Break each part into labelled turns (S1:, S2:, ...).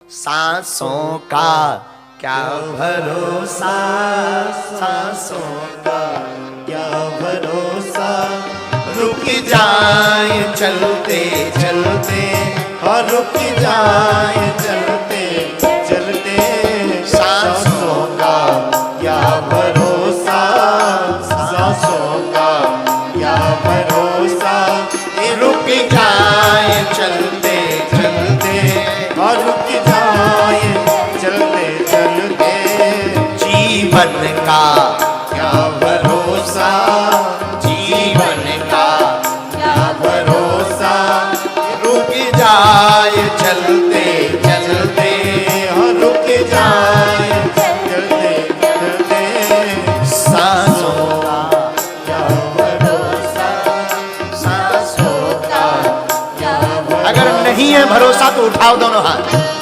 S1: सांसों का क्या भरोसा, सांसों का क्या भरोसा, रुक जाए चलते चलते और रुक जाए चलते चलते, सांसों का क्या भरोसा, सांसों का क्या भरोसा, रुक जाए चलते चलते और रुक जाए चलते चलते, जीवन का क्या भरोसा, जीवन का क्या भरोसा, रुक जाए चलते चलते और रुक जाए चलते चलते, सांसों का क्या भरोसा, सांसों का क्या भरोसा। अगर नहीं है भरोसा तो उठाओ दोनों हाथ।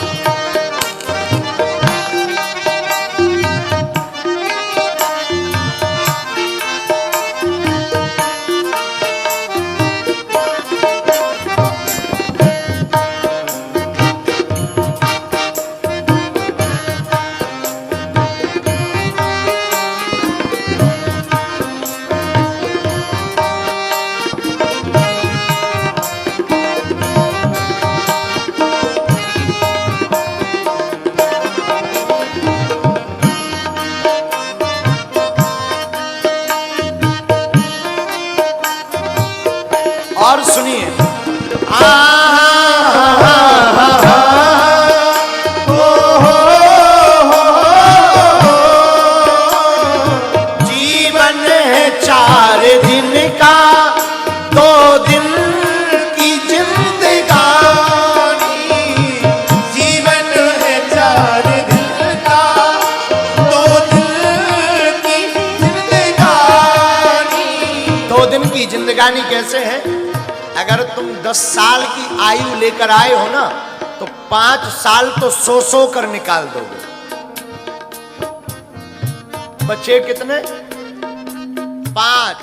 S1: और सुनिए, जीवन है 4 दिन का, 2 दिन की जिंदगानी, जीवन है 4 दिन का, 2 दिन की जिंदगानी। 2 दिन की जिंदगानी कैसे है? अगर तुम 10 साल की आयु लेकर आए हो ना, तो 5 साल तो सो कर निकाल दोगे। बच्चे कितने? 5।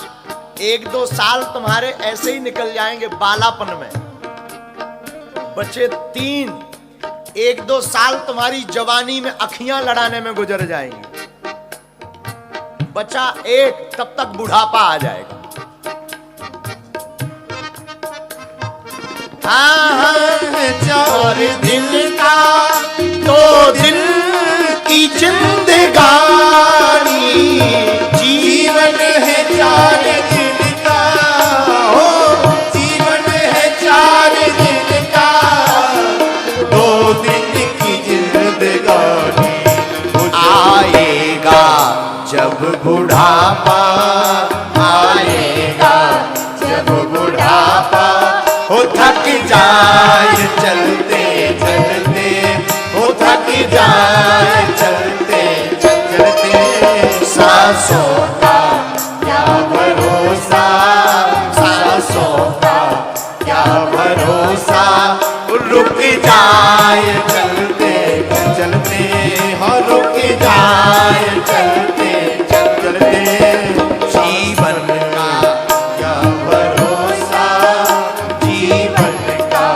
S1: 1-2 साल तुम्हारे ऐसे ही निकल जाएंगे बालापन में। बच्चे 3। 1-2 साल तुम्हारी जवानी में अखियां लड़ाने में गुजर जाएंगी। बच्चा 1, तब तक बुढ़ापा आ जाएगा। हाँ, 4 दिन का, 2 दिन की जिंदगानी, जीवन है 4 दिन का, हो जीवन है 4 दिन का, 2 दिन की जिंदगानी। आएगा जब बुढ़ापा, आएगा जब बुढ़ापा, हो थक जाए चलते चलते, हो थक जाए चलते चलते, सांसों का क्या भरोसा, सांसों का क्या भरोसा, रुक जाए चलते चलते, हो रुक जाए चलते चलते, जीवन का क्या भरोसा, जीवन का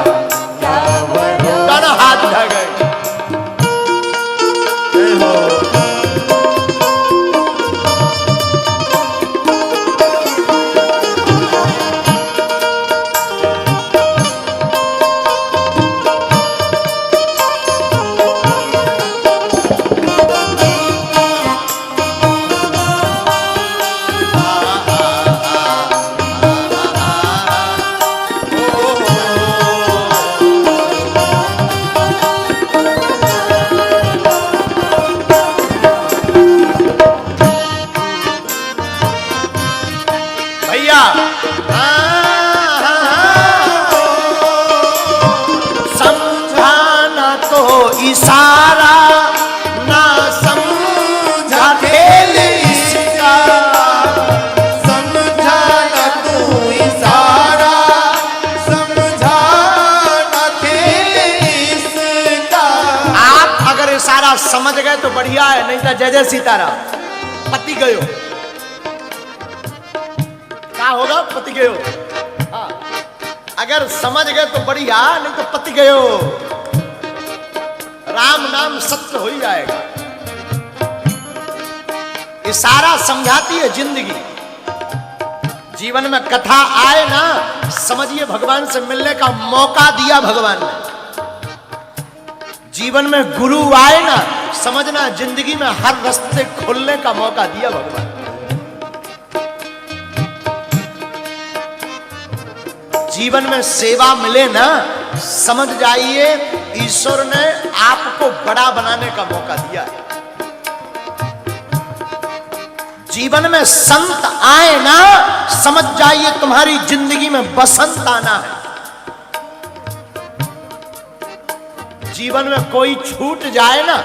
S1: क्या भरोसा। दोनों हाथ उठा गए। भैया समझाना तो इशारा, ना समझा खेल इसका, समझाना तो इशारा, समझाना खेल इसका। आप अगर इशारा समझ गए तो बढ़िया है, नहीं तो जय जय सीताराम, पति गयो। क्या होगा? पति गयो। अगर समझ गए तो बढ़िया, नहीं तो पति गयो। राम नाम सत्य हो ही जाएगा। इशारा समझाती है जिंदगी। जीवन में कथा आए ना, समझिए भगवान से मिलने का मौका दिया भगवान ने। जीवन में गुरु आए ना, समझना जिंदगी में हर रास्ते खोलने का मौका दिया भगवान। जीवन में सेवा मिले ना, समझ जाइए ईश्वर ने आपको बड़ा बनाने का मौका दिया है। जीवन में संत आए ना, समझ जाइए तुम्हारी जिंदगी में बसंत आना है। जीवन में कोई छूट जाए ना,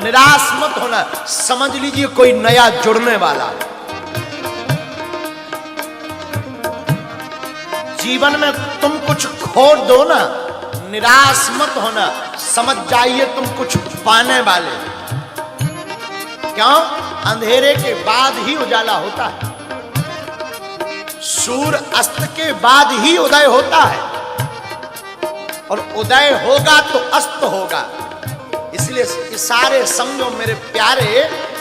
S1: निराश मत होना, समझ लीजिए कोई नया जुड़ने वाला है। जीवन में तुम कुछ खो दो ना, निराश मत होना, समझ जाइए तुम कुछ पाने वाले। क्यों? अंधेरे के बाद ही उजाला होता है, सूर्य अस्त के बाद ही उदय होता है, और उदय होगा तो अस्त होगा। इसलिए इशारे समझो मेरे प्यारे,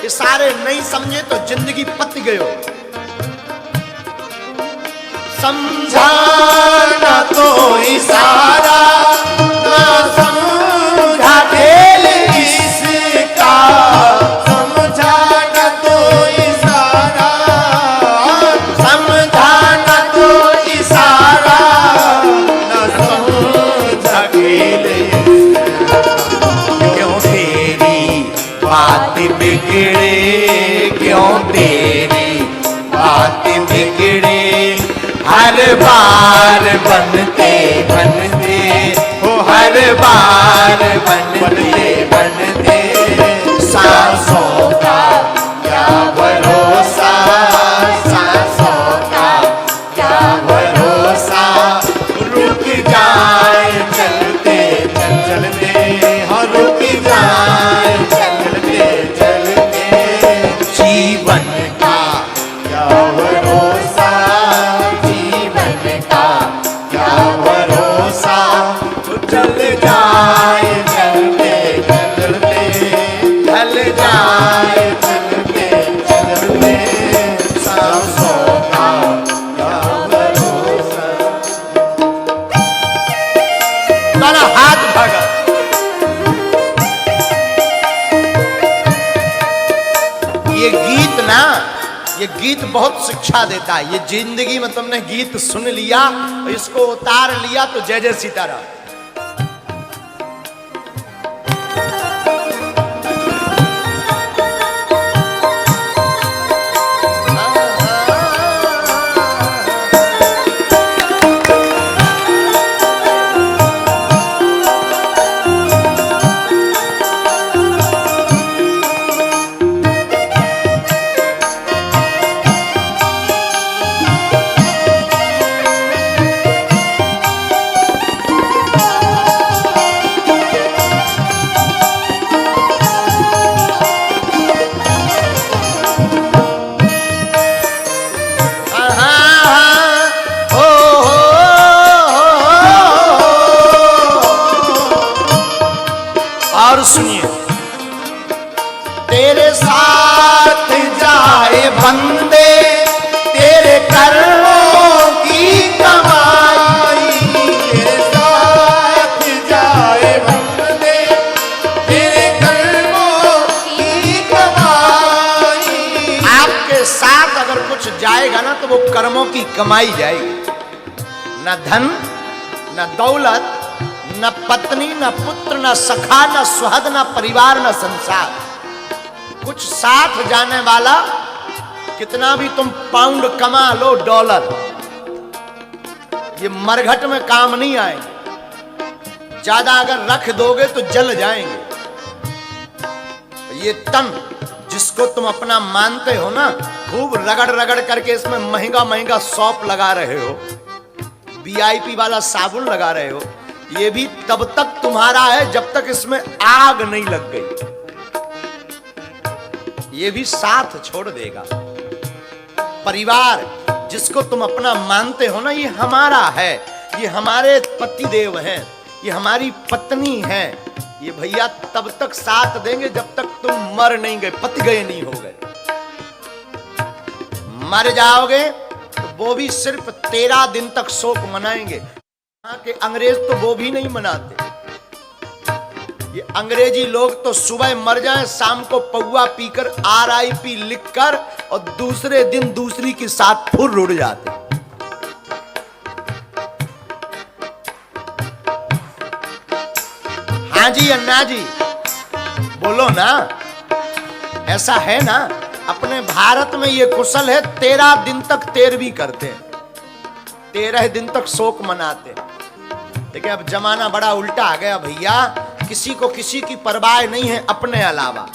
S1: इशारे नहीं समझे तो जिंदगी पत गयो। समझाना तो इशारा, ना समझा खेल इसका। समझाना तो इशारा, समझाना तो इशारा, ना समझा खेल इसका। क्यों तेरी बात बिगड़े, क्यों तेरी बात बिगड़े, हर बार बनते बनते हो, हर बार बनते बनते। सांसों का क्या भरोसा, सांसों का क्या भरोसा, रुक जाए चलते चलते, हाँ रुक जाए चलते चलते। जीवन का क्या भरोसा, चल जाए चलते चलते, ढल जाए चलते चलते। सांसों का क्या भरोसा। दोनों हाथ भागा। ये गीत ना, ये गीत बहुत शिक्षा देता है। ये जिंदगी में तुमने गीत सुन लिया, इसको उतार लिया तो जय जय सीताराम। और सुनिए, तेरे साथ जाए बंदे, तेरे कर्मों की कमाई। तेरे साथ जाए बंदे, तेरे कर्मों की कमाई। आपके साथ अगर कुछ जाएगा ना तो वो कर्मों की कमाई जाएगी। न धन, न दौलत, न पत्नी, न पुत्र, न सखा, न सुहद, न परिवार, न संसार। कुछ साथ जाने वाला, कितना भी तुम पाउंड कमा लो, डॉलर, ये मरघट में काम नहीं आएंगे। ज्यादा अगर रख दोगे तो जल जाएंगे। ये तन जिसको तुम अपना मानते हो ना, खूब रगड़ रगड़ करके इसमें महंगा महंगा सौंप लगा रहे हो, VIP वाला साबुन लगा रहे हो, ये भी तब तक तुम्हारा है जब तक इसमें आग नहीं लग गई। ये भी साथ छोड़ देगा। परिवार जिसको तुम अपना मानते हो ना, ये हमारा है, ये हमारे पति देव हैं, ये हमारी पत्नी है, ये भैया तब तक साथ देंगे जब तक तुम मर नहीं गए, पत गए नहीं हो गए। मर जाओगे तो वो भी सिर्फ 13 दिन तक शोक मनाएंगे। यहाँ के अंग्रेज तो वो भी नहीं मनाते। ये अंग्रेजी लोग तो सुबह मर जाएं, शाम को पौवा पीकर RIP लिखकर और दूसरे दिन दूसरी के साथ फुर उड़ जाते। हाँ जी अन्ना जी बोलो ना, ऐसा है ना। अपने भारत में ये कुशल है, 13 दिन तक 13वीं करते हैं, 13 दिन तक शोक मनाते। लेकिन अब जमाना बड़ा उल्टा आ गया भैया, किसी को किसी की परवाह नहीं है अपने अलावा।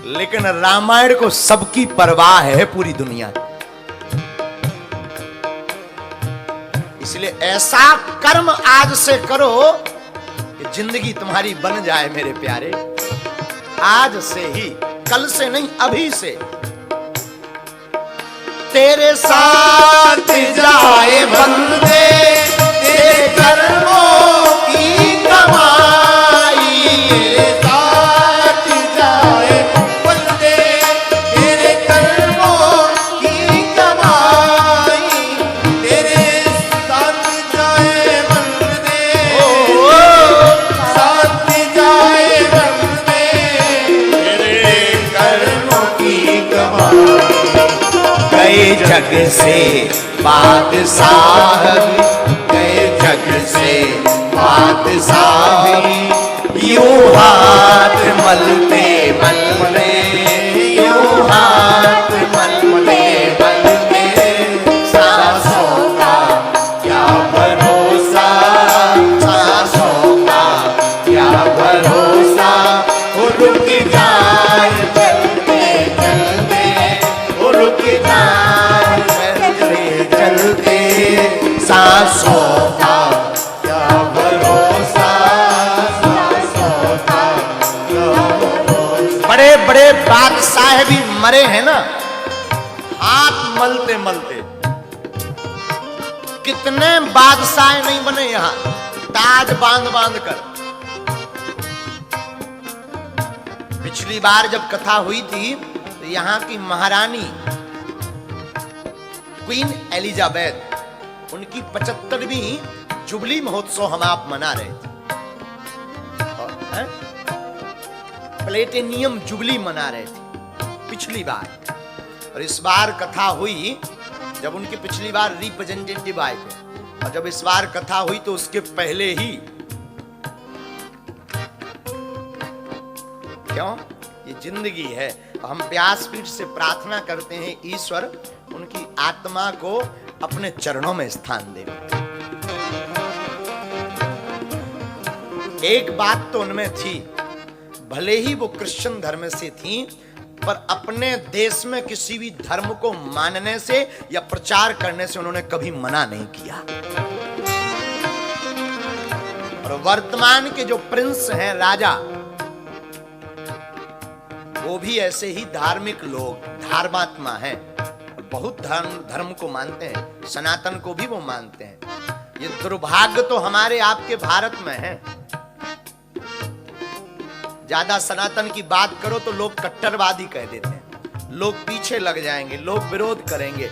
S1: लेकिन रामायण को सबकी परवाह है पूरी दुनिया। इसलिए ऐसा कर्म आज से करो कि जिंदगी तुम्हारी बन जाए मेरे प्यारे। आज से ही, कल से नहीं, अभी से। तेरे साथ जाए बंदे तेरे कर्मों की कमाई, तेरे साथ जाए बंदे तेरे कर्मों की कमाई, तेरे साथ जाए बंदे साथ जाए बंदे तेरे कर्मों की कमाई। गए जग से बादशाह, गए जग से बादशाह, यूं हाथ मलते मलते, यूं हाथ मलते मलते, सांसों का क्या भरोसा, सांसों का क्या भरोसा, रुक जाए चलते चलते, रुक जाए चलते चलते, सांसों का क्या भरोसा, सांसों का क्या भरोसा। बड़े बड़े बादशाह भी मरे हैं ना हाथ मलते मलते। कितने बादशाह नहीं बने यहां ताज बांध बांध कर। पिछली बार जब कथा हुई थी तो यहाँ की महारानी क्वीन एलिजाबेथ, उनकी 75वीं जुबली महोत्सव हम आप मना रहे थे, प्लेटिनियम जुबली मना रहे थे पिछली बार। और इस बार कथा हुई जब उनकी पिछली बार रिप्रेजेंटेटिव आए थे, और जब इस बार कथा हुई तो उसके पहले ही, क्यों, ये जिंदगी है। हम व्यासपीठ से प्रार्थना करते हैं ईश्वर उनकी आत्मा को अपने चरणों में स्थान दे। एक बात तो उनमें थी, भले ही वो क्रिश्चियन धर्म से थी, पर अपने देश में किसी भी धर्म को मानने से या प्रचार करने से उन्होंने कभी मना नहीं किया। और वर्तमान के जो प्रिंस हैं, राजा, वो भी ऐसे ही धार्मिक लोग, धर्मात्मा हैं, और बहुत धर्म को मानते हैं, सनातन को भी वो मानते हैं। ये दुर्भाग्य तो हमारे आपके भारत में है। ज्यादा सनातन की बात करो तो लोग कट्टरवादी कह देते हैं, लोग पीछे लग जाएंगे, लोग विरोध करेंगे,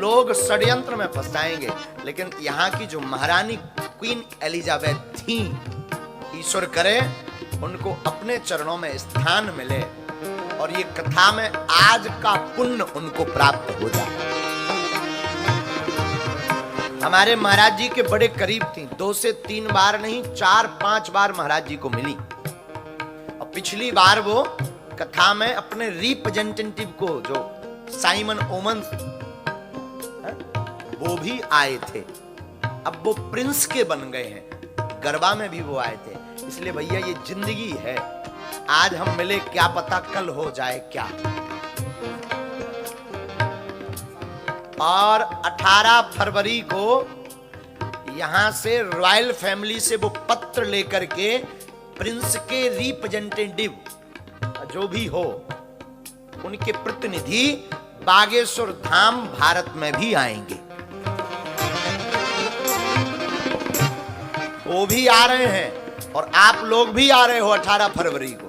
S1: लोग षड्यंत्र में फंसाएंगे। लेकिन यहाँ की जो महारानी क्वीन एलिजाबेथ थी, ईश्वर करे उनको अपने चरणों में स्थान मिले और ये कथा में आज का पुण्य उनको प्राप्त हो जाए। हमारे महाराज जी के बड़े करीब थी, 2 से 3 बार नहीं 4-5 बार महाराज जी को मिली। और पिछली बार वो कथा में अपने रिप्रेजेंटेटिव को, जो साइमन ओमन, वो भी आए थे। अब वो प्रिंस के बन गए हैं, गरबा में भी वो आए थे। इसलिए भैया ये जिंदगी है, आज हम मिले, क्या पता कल हो जाए क्या। और 18 फरवरी को यहां से रॉयल फैमिली से वो पत्र लेकर के प्रिंस के रिप्रेजेंटेटिव जो भी हो, उनके प्रतिनिधि बागेश्वर धाम भारत में भी आएंगे। वो भी आ रहे हैं और आप लोग भी आ रहे हो 18 फरवरी को,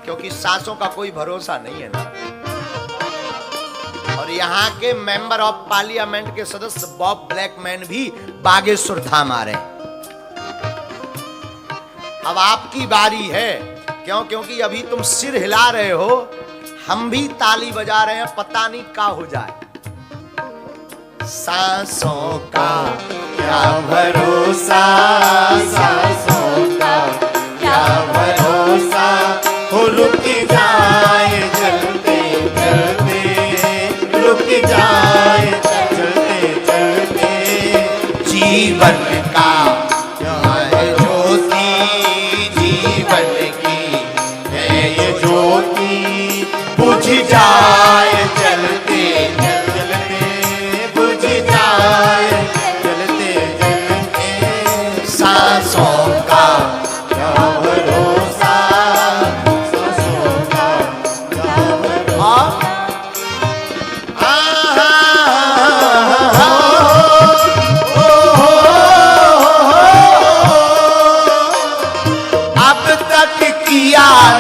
S1: क्योंकि सांसों का कोई भरोसा नहीं है ना। और यहाँ के मेंबर ऑफ पार्लियामेंट के सदस्य बॉब ब्लैकमैन भी बागेश्वर धाम आ रहे हैं। अब आपकी बारी है, क्यों? क्योंकि अभी तुम सिर हिला रहे हो, हम भी ताली बजा रहे हैं, पता नहीं क्या हो जाए। सांसों का क्या भरोसा, सांसों का क्या भरोसा, हो रुक जाए चलते चलते, रुक जाए चलते चलते। जीवन का है ज्योति, जीवन की है ये ज्योति, बुझ जाए चलते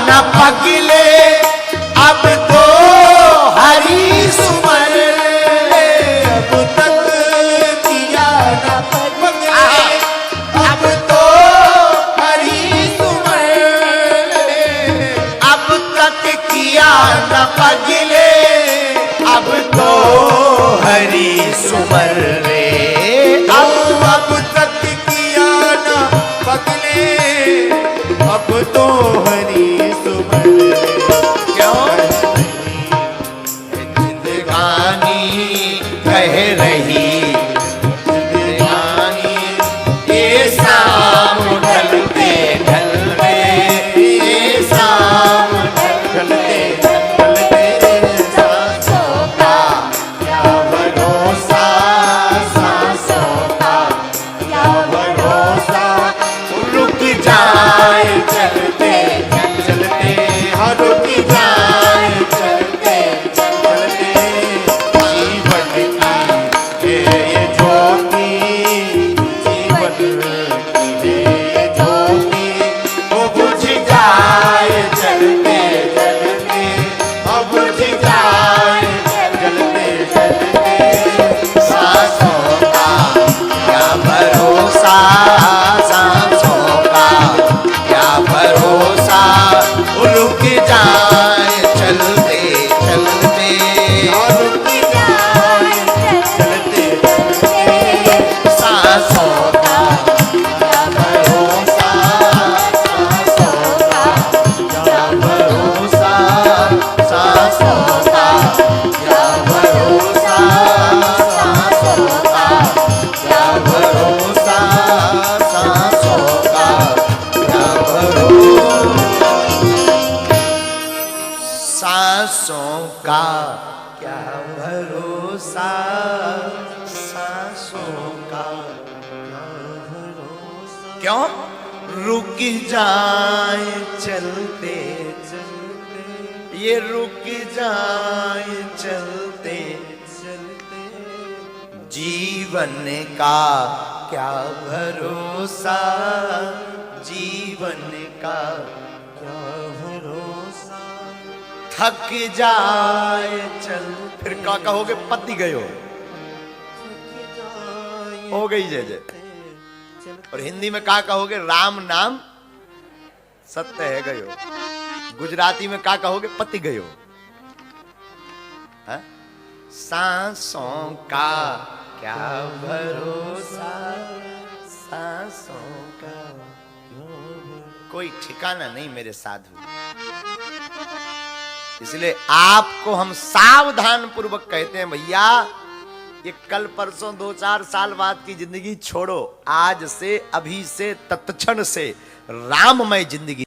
S1: न पगले, अब तो हरी सुमर, अब तक किया न पगले, अब तो हरी सुमर, अब तक किया न पगले, अब तो हरी सुमर रे, अब तक किया न पगले, अब तो हरी सुमर। क्यों? जिंदगानी कह रही, जिंदगानी ये शाम ढलते ढलते, ये शाम ढलते ढलते, सांसों का क्या भरोसा, सांसों का क्या भरोसा, रुक जाए चलते चलते, हाँ रुक जाए चलते चलते। जीवन की ये ज्योति, जीवन की ये ज्योति, वो बुझ जाए चलते चलते, वो बुझ जाए चलते चलते। सांसों का क्या भरोसा, सांसों का क्या भरोसा, रुक जाए चलते चलते, रुक जाए चलते चलते। सांसों का क्या भरोसा, सांसों का क्या भरोसा, सांसों का क्या भरोसा, सांसों का क्या भरोसा, सांसों का क्या भरोसा, सांसों का क्या भरोसा, सांसों का क्या भरोसा। क्यों? रुक जाए चलते चलते, ये रुक जाए चलते चलते। जीवन का क्या भरोसा, जीवन का क्या भरोसा, थक जाए चल, फिर क्या कहोगे? पति गए हो गई जय जय। और हिंदी में क्या कहोगे? राम नाम सत्य है गयो। गुजराती में क्या कहोगे? पति गयो। सांसों का क्या भरोसा, सांसों का कोई ठिकाना नहीं मेरे साधु। इसलिए आपको हम सावधान पूर्वक कहते हैं, भैया ये कल परसों 2-4 साल बाद की जिंदगी छोड़ो, आज से, अभी से, तत्क्षण से राममय जिंदगी